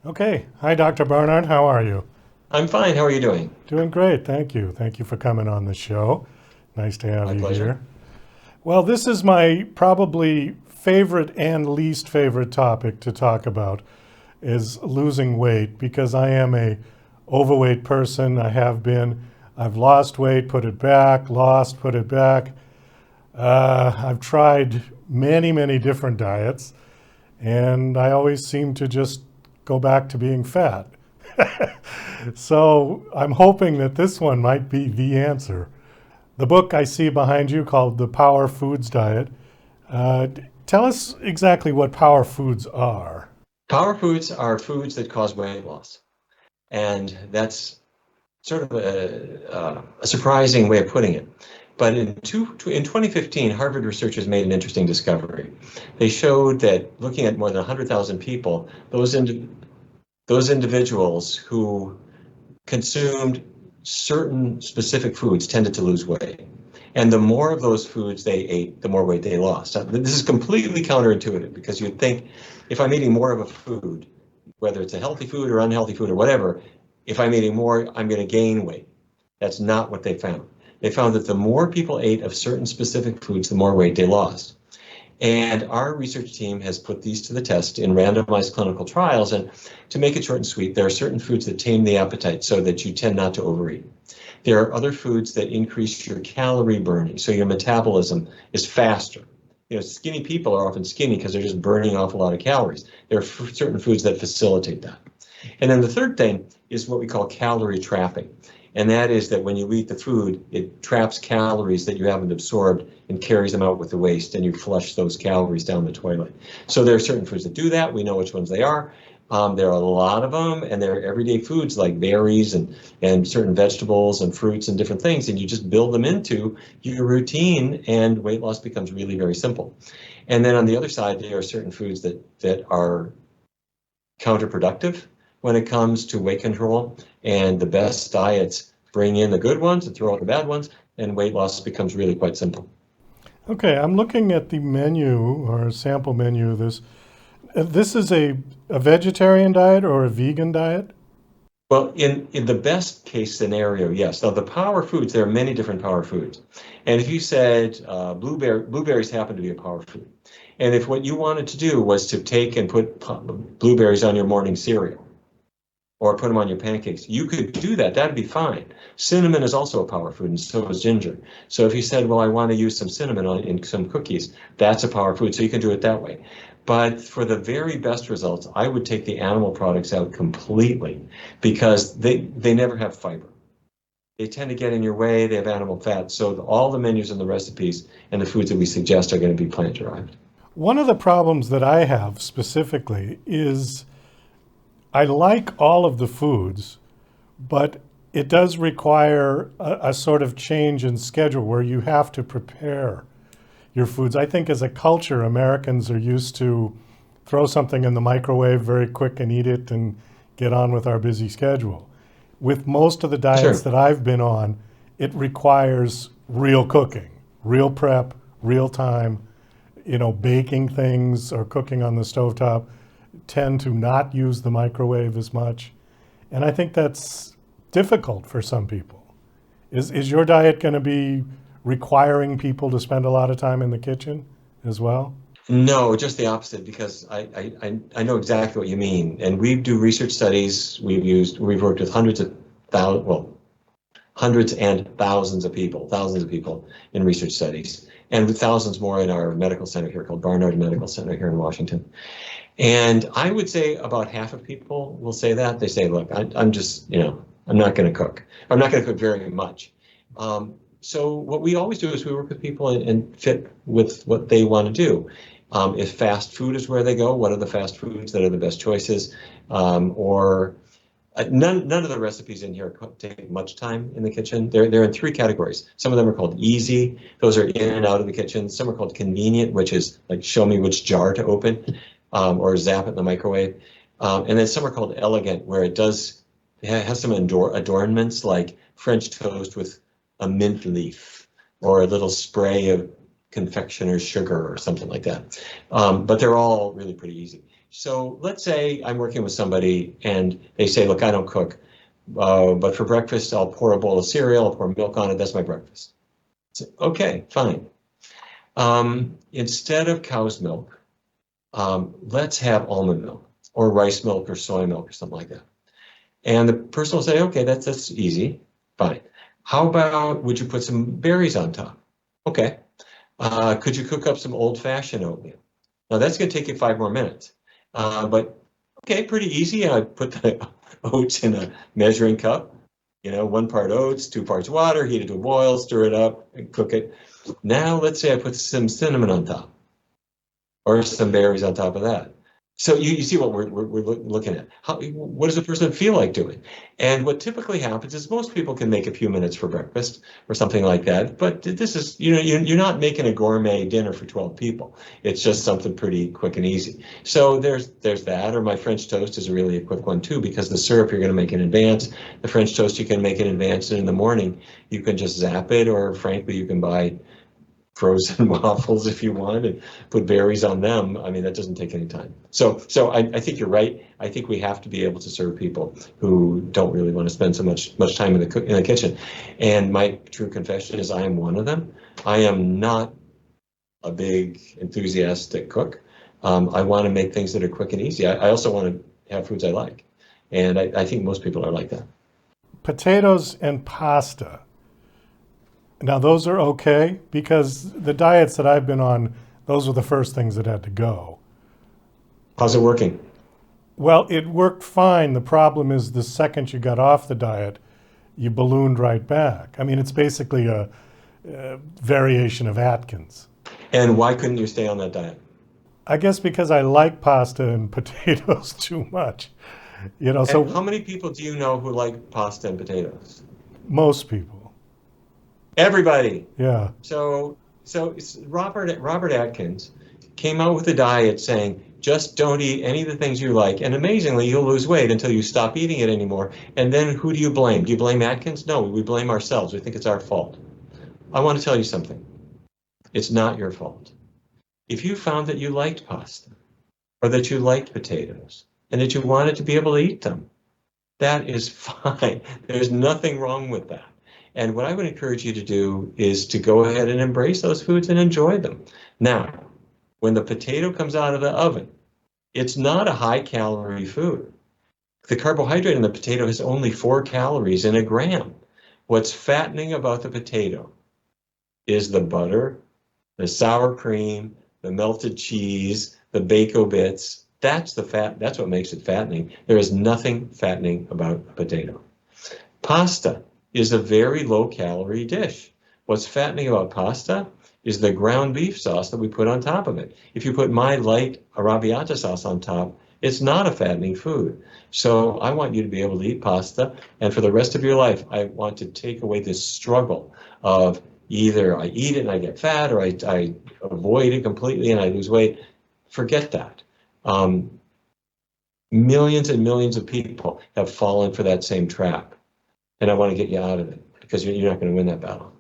Okay. Hi, Dr. Barnard. How are you? I'm fine. How are you doing? Doing great. Thank you. Thank you for coming on the show. Nice to have My you pleasure. here. Well, this is my probably favorite and least favorite topic to talk about is losing weight because I am a overweight person. I have been. I've lost weight, put it back, lost, put it back. I've tried many, many different diets, and I always seem to just go back to being fat. So I'm hoping that this one might be the answer. The book I see behind you called The Power Foods Diet. Tell us exactly what power foods are. Power foods are foods that cause weight loss. And that's sort of a surprising way of putting it. But in 2015, Harvard researchers made an interesting discovery. They showed that looking at more than 100,000 people, those individuals who consumed certain specific foods tended to lose weight. And the more of those foods they ate, the more weight they lost. Now, this is completely counterintuitive because you'd think if I'm eating more of a food, whether it's a healthy food or unhealthy food or whatever, if I'm eating more, I'm going to gain weight. That's not what they found. They found that the more people ate of certain specific foods, the more weight they lost. And our research team has put these to the test in randomized clinical trials. And to make it short and sweet, there are certain foods that tame the appetite so that you tend not to overeat. There are other foods that increase your calorie burning, so your metabolism is faster. Skinny people are often skinny because they're just burning off a lot of calories. There are certain foods that facilitate that. And then the third thing is what we call calorie trapping. And that is that when you eat the food, it traps calories that you haven't absorbed and carries them out with the waste, and you flush those calories down the toilet. So there are certain foods that do that. We know which ones they are. There are a lot of them, and they're everyday foods like berries and certain vegetables and fruits and different things, and you just build them into your routine, and weight loss becomes really very simple. And then on the other side, there are certain foods that are counterproductive when it comes to weight control, and the best diets bring in the good ones and throw out the bad ones, and weight loss becomes really quite simple. Okay, I'm looking at the menu or sample menu. This is a vegetarian diet or a vegan diet? Well, in the best case scenario, yes. Now, the power foods, there are many different power foods. And if you said blueberries happen to be a power food, and if what you wanted to do was to take and put blueberries on your morning cereal, or put them on your pancakes. You could do that. That'd be fine. Cinnamon is also a power food, and so is ginger. So if you said, well, I want to use some cinnamon in some cookies, that's a power food. So you can do it that way. But for the very best results, I would take the animal products out completely because they never have fiber. They tend to get in your way. They have animal fat. So all the menus and the recipes and the foods that we suggest are going to be plant derived. One of the problems that I have specifically is I like all of the foods, but it does require a sort of change in schedule where you have to prepare your foods. I think as a culture, Americans are used to throw something in the microwave very quick and eat it and get on with our busy schedule. With most of the diets Sure. that I've been on, it requires real cooking, real prep, real time. Baking things or cooking on the stovetop tend to not use the microwave as much. And I think that's difficult for some people. Is your diet going to be requiring people to spend a lot of time in the kitchen as well? No, just the opposite, because I know exactly what you mean. And we do research studies. We've worked with hundreds and thousands of people in research studies, and with thousands more in our medical center here called Barnard Medical Center here in Washington. And I would say about half of people will say that. They say, look, I'm just, I'm not going to cook. I'm not going to cook very much. So what we always do is we work with people and fit with what they want to do. If fast food is where they go, what are the fast foods that are the best choices? Or none of the recipes in here take much time in the kitchen. They're in three categories. Some of them are called easy. Those are in and out of the kitchen. Some are called convenient, which is like show me which jar to open, or zap it in the microwave. And then some are called elegant, where it has some adornments like French toast with a mint leaf or a little spray of confectioner's sugar or something like that. But they're all really pretty easy. So let's say I'm working with somebody and they say, look, I don't cook, but for breakfast, I'll pour a bowl of cereal, I'll pour milk on it, that's my breakfast. So, okay, fine. Instead of cow's milk, let's have almond milk or rice milk or soy milk or something like that. And the person will say, okay, that's easy, fine. How about, would you put some berries on top? Okay. Could you cook up some old-fashioned oatmeal? Now that's going to take you 5 more minutes. But okay, pretty easy. I put the oats in a measuring cup, 1 part oats, 2 parts water, heat it to a boil, stir it up, and cook it. Now let's say I put some cinnamon on top or some berries on top of that. So you see what we're looking at. What does a person feel like doing? And what typically happens is most people can make a few minutes for breakfast or something like that. But this is, you're not making a gourmet dinner for 12 people. It's just something pretty quick and easy. So there's that. Or my French toast is really a quick one too, because the syrup you're going to make in advance. The French toast you can make in advance, and in the morning you can just zap it, or frankly you can buy frozen waffles if you want and put berries on them. I mean, that doesn't take any time. So I think you're right. I think we have to be able to serve people who don't really want to spend so much time in the kitchen. And my true confession is I am one of them. I am not a big enthusiastic cook. I want to make things that are quick and easy. I also want to have foods I like. And I think most people are like that. Potatoes and pasta. Now, those are okay, because the diets that I've been on, those were the first things that had to go. How's it working? Well, it worked fine. The problem is the second you got off the diet, you ballooned right back. I mean, it's basically a variation of Atkins. And why couldn't you stay on that diet? I guess because I like pasta and potatoes too much. So how many people do you know who like pasta and potatoes? Most people. Everybody. Yeah. So Robert Atkins came out with a diet saying, just don't eat any of the things you like. And amazingly, you'll lose weight until you stop eating it anymore. And then who do you blame? Do you blame Atkins? No, we blame ourselves. We think it's our fault. I want to tell you something. It's not your fault. If you found that you liked pasta or that you liked potatoes and that you wanted to be able to eat them, that is fine. There's nothing wrong with that. And what I would encourage you to do is to go ahead and embrace those foods and enjoy them. Now, when the potato comes out of the oven, it's not a high-calorie food. The carbohydrate in the potato has only 4 calories in a gram. What's fattening about the potato is the butter, the sour cream, the melted cheese, the bacon bits. That's the fat. That's what makes it fattening. There is nothing fattening about a potato. Pasta is a very low-calorie dish. What's fattening about pasta is the ground beef sauce that we put on top of it. If you put my light arrabbiata sauce on top, it's not a fattening food. So I want you to be able to eat pasta, and for the rest of your life, I want to take away this struggle of either I eat it and I get fat, or I avoid it completely and I lose weight. Forget that. Millions and millions of people have fallen for that same trap. And I want to get you out of it, because you're not going to win that battle.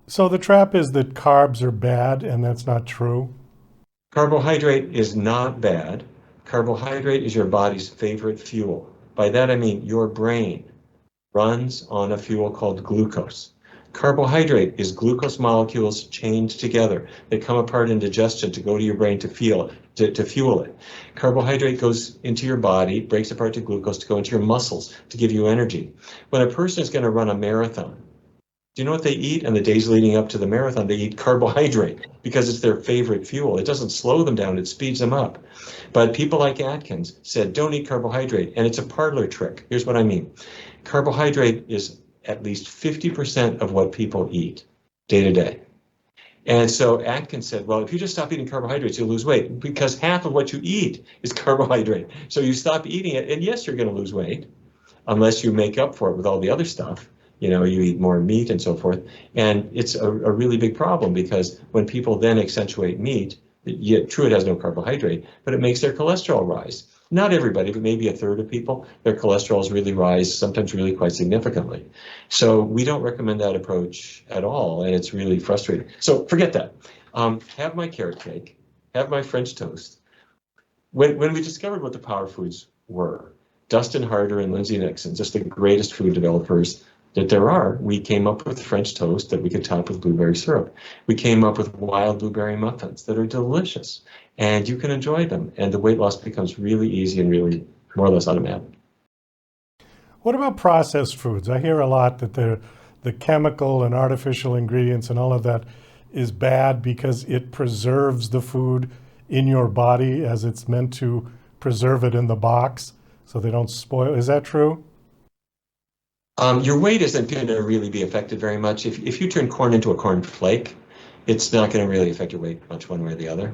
So the trap is that carbs are bad, and that's not true? Carbohydrate is not bad. Carbohydrate is your body's favorite fuel. By that I mean your brain runs on a fuel called glucose. Carbohydrate is glucose molecules chained together. They come apart in digestion to go to your brain to fuel it. Carbohydrate goes into your body, breaks apart to glucose to go into your muscles to give you energy. When a person is going to run a marathon, do you know what they eat? And the days leading up to the marathon, they eat carbohydrate because it's their favorite fuel. It doesn't slow them down, it speeds them up. But people like Atkins said, don't eat carbohydrate. And it's a parlor trick. Here's what I mean. Carbohydrate is at least 50% of what people eat day to day. And so Atkins said, well, if you just stop eating carbohydrates, you'll lose weight, because half of what you eat is carbohydrate. So you stop eating it, and yes, you're going to lose weight unless you make up for it with all the other stuff. You eat more meat and so forth. And it's a really big problem, because when people then accentuate meat, true, it has no carbohydrate, but it makes their cholesterol rise. Not everybody, but maybe a third of people, their cholesterols really rise, sometimes really quite significantly. So we don't recommend that approach at all, and it's really frustrating. So forget that. Have my carrot cake, have my French toast, when we discovered what the power foods were, Dustin Harder and Lindsay Nixon, just the greatest food developers that there are, we came up with French toast that we could top with blueberry syrup. We came up with wild blueberry muffins that are delicious, and you can enjoy them, and the weight loss becomes really easy and really more or less automatic. What about processed foods? I hear a lot that the chemical and artificial ingredients and all of that is bad because it preserves the food in your body as it's meant to preserve it in the box so they don't spoil. Is that true? Your weight isn't going to really be affected very much. If you turn corn into a corn flake, it's not going to really affect your weight much one way or the other.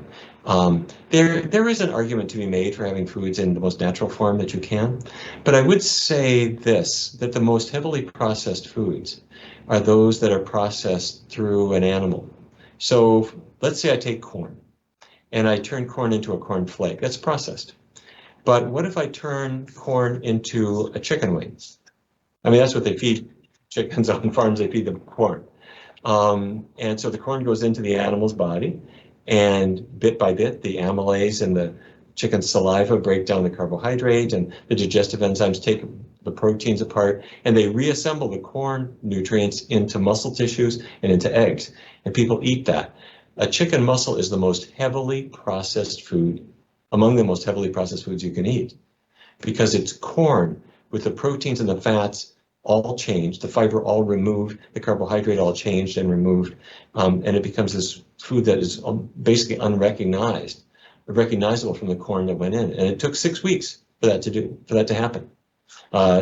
There is an argument to be made for having foods in the most natural form that you can, but I would say this, that the most heavily processed foods are those that are processed through an animal. So let's say I take corn and I turn corn into a corn flake. That's processed. But what if I turn corn into a chicken wing? I mean, that's what they feed chickens on farms. They feed them corn. And so the corn goes into the animal's body, and bit by bit, the amylase and the chicken's saliva break down the carbohydrate, and the digestive enzymes take the proteins apart, and they reassemble the corn nutrients into muscle tissues and into eggs. And people eat that. A chicken muscle is the most heavily processed food, among the most heavily processed foods you can eat, because it's corn with the proteins and the fats all changed, the fiber all removed, the carbohydrate all changed and removed, and it becomes this food that is basically recognizable from the corn that went in. And it took 6 weeks for that to happen.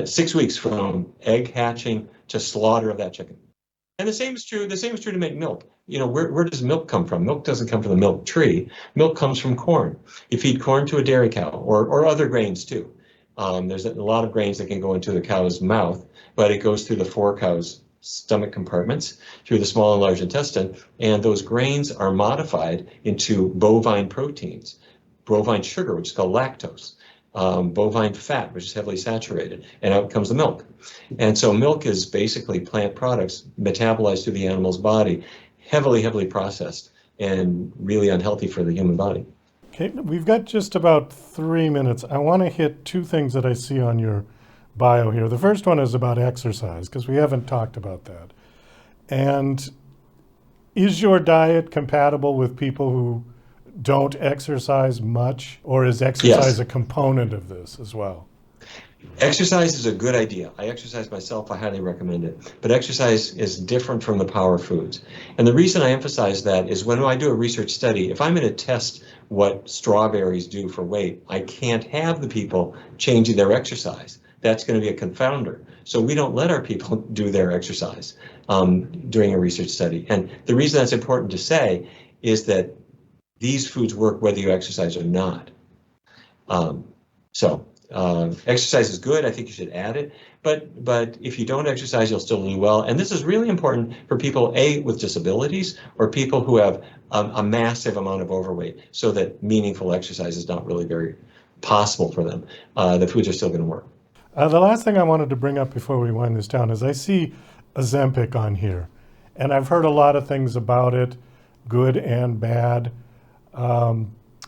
6 weeks from egg hatching to slaughter of that chicken. And the same is true to make milk. You know, where does milk come from? Milk doesn't come from the milk tree. Milk comes from corn. You feed corn to a dairy cow, or other grains too. There's a lot of grains that can go into the cow's mouth, but it goes through the 4 cows' stomach compartments, through the small and large intestine, and those grains are modified into bovine proteins, bovine sugar, which is called lactose, bovine fat, which is heavily saturated, and out comes the milk. And so milk is basically plant products metabolized through the animal's body, heavily processed, and really unhealthy for the human body. Okay, we've got just about 3 minutes. I want to hit 2 things that I see on your bio here. The first one is about exercise, because we haven't talked about that. And is your diet compatible with people who don't exercise much, or is exercise Yes. a component of this as well? Exercise is a good idea. I exercise myself. I highly recommend it. But exercise is different from the power foods. And the reason I emphasize that is when I do a research study, if I'm going to test what strawberries do for weight, I can't have the people changing their exercise. That's going to be a confounder. So we don't let our people do their exercise during a research study. And the reason that's important to say is that these foods work whether you exercise or not. Exercise is good. I think you should add it. But if you don't exercise, you'll still do well. And this is really important for people, A, with disabilities, or people who have a massive amount of overweight, so that meaningful exercise is not really very possible for them. The foods are still going to work. The last thing I wanted to bring up before we wind this down is I see Ozempic on here, and I've heard a lot of things about it, good and bad.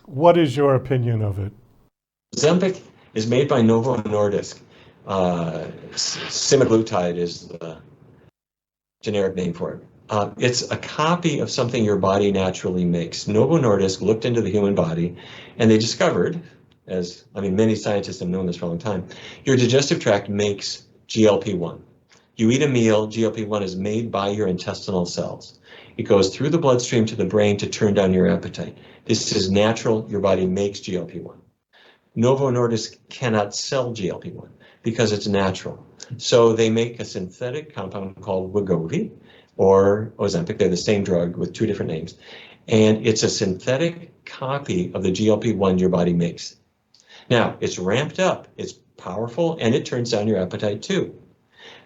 What is your opinion of it? Ozempic is made by Novo Nordisk. Semaglutide is the generic name for it. It's a copy of something your body naturally makes. Novo Nordisk looked into the human body, and they discovered, many scientists have known this for a long time, your digestive tract makes GLP-1. You eat a meal, GLP-1 is made by your intestinal cells. It goes through the bloodstream to the brain to turn down your appetite. This is natural. Your body makes GLP-1. Novo Nordisk cannot sell GLP-1 because it's natural. So they make a synthetic compound called Wegovy or Ozempic. They're the same drug with 2 different names. And it's a synthetic copy of the GLP-1 your body makes. Now, it's ramped up, it's powerful, and it turns down your appetite too.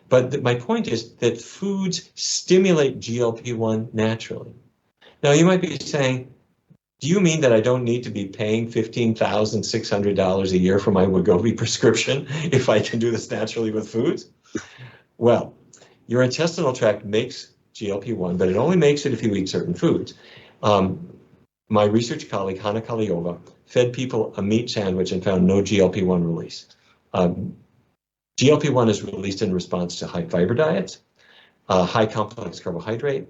But my point is that foods stimulate GLP-1 naturally. Now, you might be saying, do you mean that I don't need to be paying $15,600 a year for my Wegovy prescription if I can do this naturally with foods? Well, your intestinal tract makes GLP-1, but it only makes it if you eat certain foods. My research colleague, Hanna Kaliova, fed people a meat sandwich and found no GLP-1 release. GLP-1 is released in response to high fiber diets, high complex carbohydrate,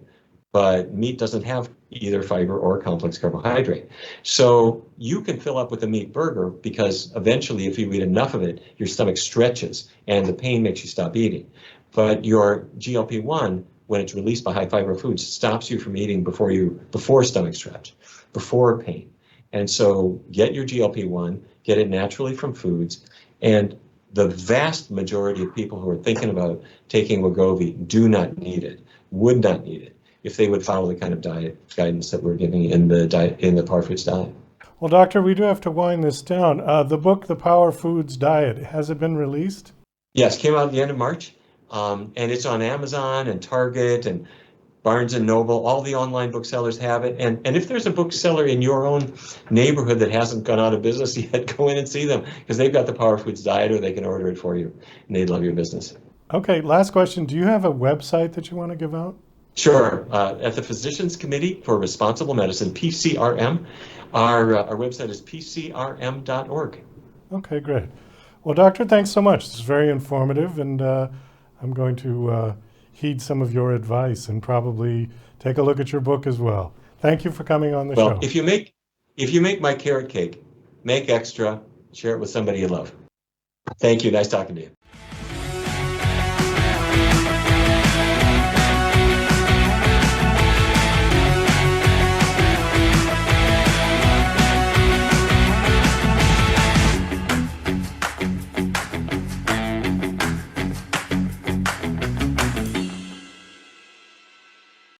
but meat doesn't have either fiber or complex carbohydrate. So you can fill up with a meat burger because eventually if you eat enough of it, your stomach stretches and the pain makes you stop eating. But your GLP-1, when it's released by high fiber foods, stops you from eating before stomach stretch, before pain. And so get your GLP-1, get it naturally from foods, and the vast majority of people who are thinking about taking Wegovy do not need it, would not need it, if they would follow the kind of diet guidance that we're giving in the Power Foods diet. Well, doctor, we do have to wind this down. The book, The Power Foods Diet, has it been released? Yes, came out at the end of March, and it's on Amazon and Target and Barnes and Noble. All the online booksellers have it. And if there's a bookseller in your own neighborhood that hasn't gone out of business yet, go in and see them, because they've got the Power Foods Diet, or they can order it for you, and they'd love your business. Okay, last question. Do you have a website that you want to give out? Sure. At the Physicians Committee for Responsible Medicine, PCRM, our website is pcrm.org. Okay, great. Well, doctor, thanks so much. This is very informative, and I'm going to heed some of your advice and probably take a look at your book as well. Thank you for coming on the show. Well, if you make my carrot cake, make extra, share it with somebody you love. Thank you. Nice talking to you.